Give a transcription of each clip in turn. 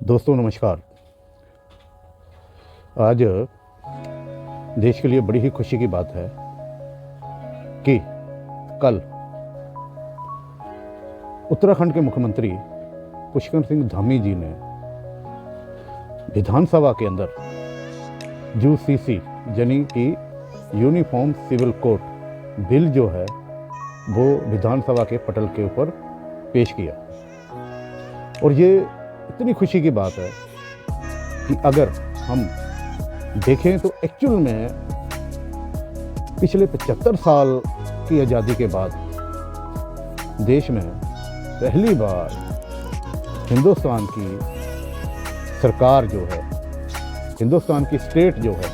दोस्तों नमस्कार। आज देश के लिए बड़ी ही खुशी की बात है कि कल उत्तराखंड के मुख्यमंत्री पुष्कर सिंह धामी जी ने विधानसभा के अंदर यूसीसी यानी कि यूनिफॉर्म सिविल कोड बिल जो है वो विधानसभा के पटल के ऊपर पेश किया। और ये इतनी खुशी की बात है कि अगर हम देखें तो एक्चुअल में पिछले 75 साल की आज़ादी के बाद देश में पहली बार हिंदुस्तान की सरकार जो है, हिंदुस्तान की स्टेट जो है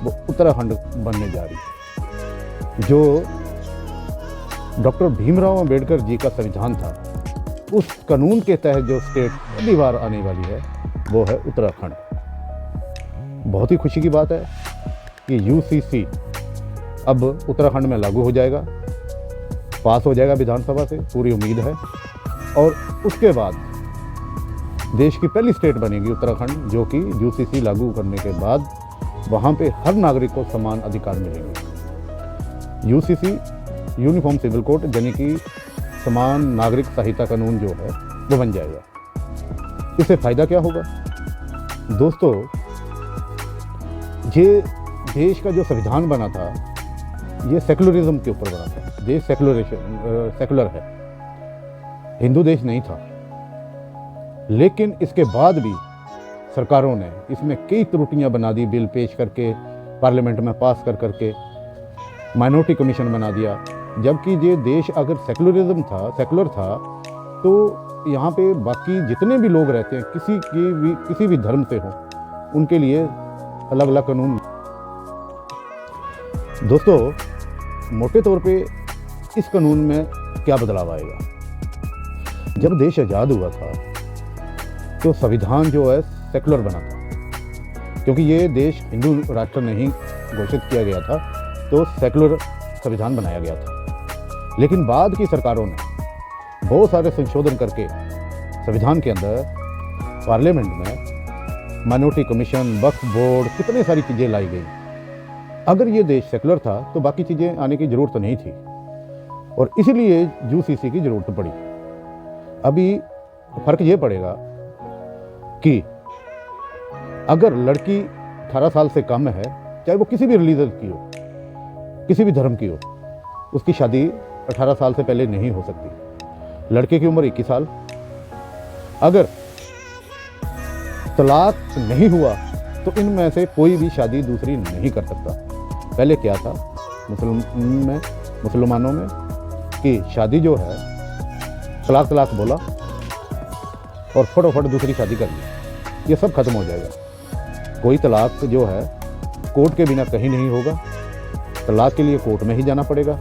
वो उत्तराखंड बनने जा रही है। जो डॉक्टर भीमराव अंबेडकर जी का संविधान था, उस कानून के तहत जो स्टेट पहली बार आने वाली है वो है उत्तराखंड। बहुत ही खुशी की बात है कि यूसीसी अब उत्तराखंड में लागू हो जाएगा, पास हो जाएगा विधानसभा से, पूरी उम्मीद है। और उसके बाद देश की पहली स्टेट बनेगी उत्तराखंड, जो कि यूसीसी लागू करने के बाद वहाँ पे हर नागरिक को समान अधिकार मिलेंगे। यूसीसी यूनिफॉर्म सिविल कोड यानी कि समान नागरिक सहायता कानून जो है वो बन जाएगा। इससे फ़ायदा क्या होगा दोस्तों? ये देश का जो संविधान बना था ये सेकुलरिज्म के ऊपर बना था। देश सेकुलर है, हिंदू देश नहीं था। लेकिन इसके बाद भी सरकारों ने इसमें कई त्रुटियां बना दी, बिल पेश करके पार्लियामेंट में पास कर करके माइनॉरिटी कमीशन बना दिया। जबकि ये देश अगर सेकुलर था तो यहाँ पे बाकी जितने भी लोग रहते हैं किसी भी धर्म से हों, उनके लिए अलग अलग कानून। दोस्तों मोटे तौर पे इस कानून में क्या बदलाव आएगा? जब देश आज़ाद हुआ था तो संविधान जो है सेकुलर बना था, क्योंकि ये देश हिंदू राष्ट्र नहीं घोषित किया गया था, तो सेकुलर संविधान बनाया गया था। लेकिन बाद की सरकारों ने बहुत सारे संशोधन करके संविधान के अंदर पार्लियामेंट में माइनॉरिटी कमीशन, वक्फ बोर्ड, कितनी सारी चीज़ें लाई गई। अगर ये देश सेकुलर था तो बाकी चीज़ें आने की ज़रूरत नहीं थी, और इसीलिए यूसीसी की ज़रूरत पड़ी। अभी फ़र्क ये पड़ेगा कि अगर लड़की 18 साल से कम है, चाहे वो किसी भी रिलीजन की हो, किसी भी धर्म की हो, उसकी शादी 18 साल से पहले नहीं हो सकती। लड़के की उम्र 21 साल। अगर तलाक नहीं हुआ तो इनमें से कोई भी शादी दूसरी नहीं कर सकता। पहले क्या था मुसलमानों में कि शादी जो है तलाक बोला और फटाफट दूसरी शादी कर ली। ये सब खत्म हो जाएगा। कोई तलाक जो है कोर्ट के बिना कहीं नहीं होगा। तलाक के लिए कोर्ट में ही जाना पड़ेगा,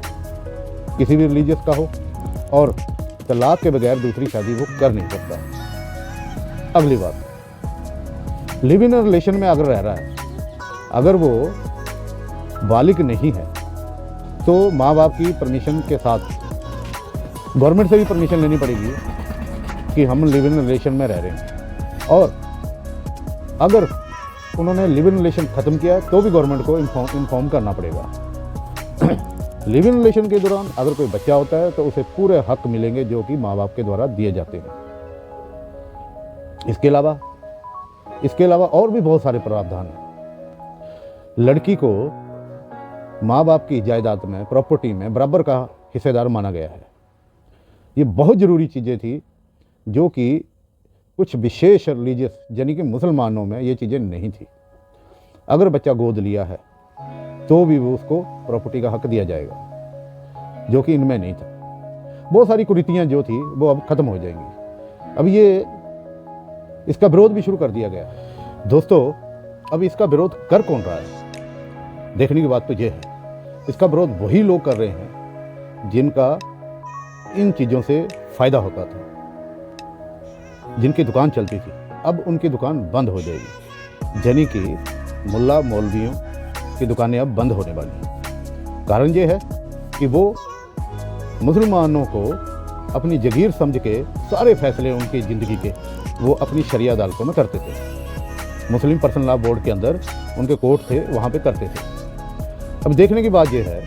किसी भी रिलीजियस का हो, और तलाक के बगैर दूसरी शादी वो कर नहीं सकता। अगली बात, लिव इन रिलेशन में अगर रह रहा है, अगर वो बालिग नहीं है तो माँ बाप की परमिशन के साथ गवर्नमेंट से भी परमिशन लेनी पड़ेगी कि हम लिव इन रिलेशन में रह रहे हैं। और अगर उन्होंने लिव इन रिलेशन ख़त्म किया तो भी गवर्नमेंट को इन्फॉर्म करना पड़ेगा। लिव इन रिलेशन के दौरान अगर कोई बच्चा होता है तो उसे पूरे हक मिलेंगे जो कि माँ बाप के द्वारा दिए जाते हैं। इसके अलावा और भी बहुत सारे प्रावधान हैं। लड़की को माँ बाप की जायदाद में, प्रॉपर्टी में बराबर का हिस्सेदार माना गया है। ये बहुत ज़रूरी चीज़ें थी जो कि कुछ विशेष रिलीजियस यानी कि मुसलमानों में ये चीज़ें नहीं थी। अगर बच्चा गोद लिया है तो भी वो उसको प्रॉपर्टी का हक दिया जाएगा, जो कि इनमें नहीं था। बहुत सारी कुरीतियाँ जो थी वो अब ख़त्म हो जाएंगी। अब ये इसका विरोध भी शुरू कर दिया गया। दोस्तों अब इसका विरोध कर कौन रहा है? देखने की बात तो ये है, इसका विरोध वही लोग कर रहे हैं जिनका इन चीज़ों से फ़ायदा होता था, जिनकी दुकान चलती थी। अब उनकी दुकान बंद हो जाएगी, यानी कि मुल्ला मौलवियों की दुकानें अब बंद होने वाली हैं। कारण ये है कि वो मुसलमानों को अपनी जगीर समझ के सारे फैसले उनकी ज़िंदगी के वो अपनी शरिया अदालतों में करते थे। मुस्लिम पर्सनल लॉ बोर्ड के अंदर उनके कोर्ट थे, वहाँ पे करते थे। अब देखने की बात यह है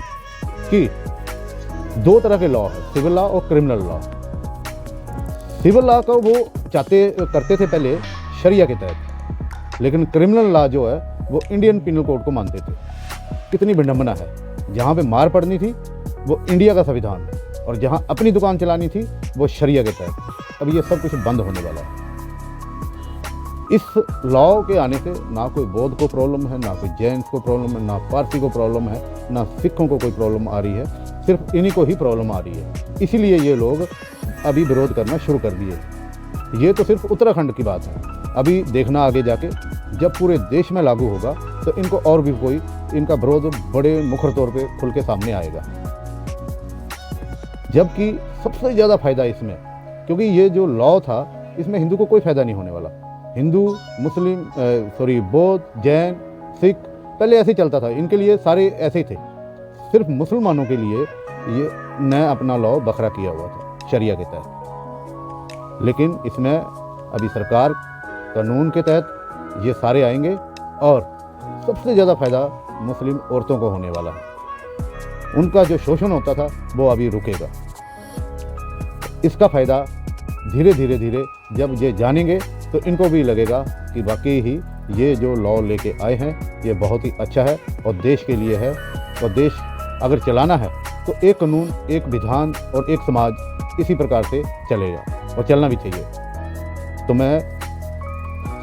कि दो तरह के लॉ है, सिविल लॉ और क्रिमिनल लॉ। सिविल लॉ को वो करते थे पहले शरिया के तहत, लेकिन क्रिमिनल लॉ जो है वो इंडियन पिनल कोड को मानते थे। कितनी विडंबना है, जहाँ पे मार पड़नी थी वो इंडिया का संविधान, और जहाँ अपनी दुकान चलानी थी वो शरिया के तहत। अब ये सब कुछ बंद होने वाला है। इस लॉ के आने से ना कोई बौद्ध को प्रॉब्लम है, ना कोई जैन को प्रॉब्लम है, ना पारसी को प्रॉब्लम है, ना सिखों को कोई प्रॉब्लम आ रही है, सिर्फ इन्हीं को ही प्रॉब्लम आ रही है। इसीलिए ये लोग अभी विरोध करना शुरू कर दिए। ये तो सिर्फ उत्तराखंड की बात है, अभी देखना आगे जाके जब पूरे देश में लागू होगा तो इनको और भी कोई इनका विरोध बड़े मुखर तौर पे खुल के सामने आएगा। जबकि सबसे ज़्यादा फायदा इसमें, क्योंकि ये जो लॉ था इसमें हिंदू को कोई फायदा नहीं होने वाला। हिंदू, मुस्लिम, बौद्ध, जैन, सिख पहले ऐसे ही चलता था, इनके लिए सारे ऐसे ही थे। सिर्फ मुसलमानों के लिए ये नया अपना लॉ बखरा किया हुआ था शरिया के तहत। लेकिन इसमें अभी सरकार कानून के तहत ये सारे आएंगे और सबसे ज़्यादा फ़ायदा मुस्लिम औरतों को होने वाला है। उनका जो शोषण होता था वो अभी रुकेगा। इसका फ़ायदा धीरे धीरे जब ये जानेंगे तो इनको भी लगेगा कि वाकई ही ये जो लॉ लेके आए हैं ये बहुत ही अच्छा है और देश के लिए है। और देश अगर चलाना है तो एक कानून, एक विधान और एक समाज इसी प्रकार से चलेगा और चलना भी चाहिए। तो मैं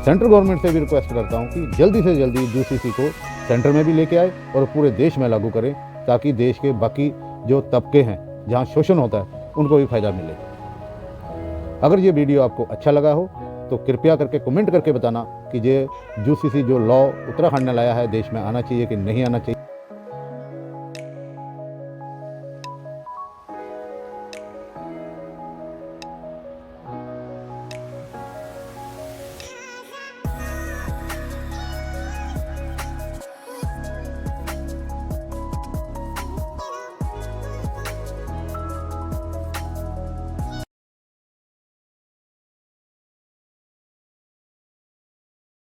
सेंट्रल गवर्नमेंट से भी रिक्वेस्ट करता हूँ कि जल्दी से जल्दी यूसीसी को सेंटर में भी लेके आए और पूरे देश में लागू करें, ताकि देश के बाकी जो तबके हैं जहाँ शोषण होता है उनको भी फ़ायदा मिले। अगर ये वीडियो आपको अच्छा लगा हो तो कृपया करके कमेंट करके बताना कि ये यूसीसी जो लॉ उत्तराखंड ने लाया है देश में आना चाहिए कि नहीं आना चाहिए।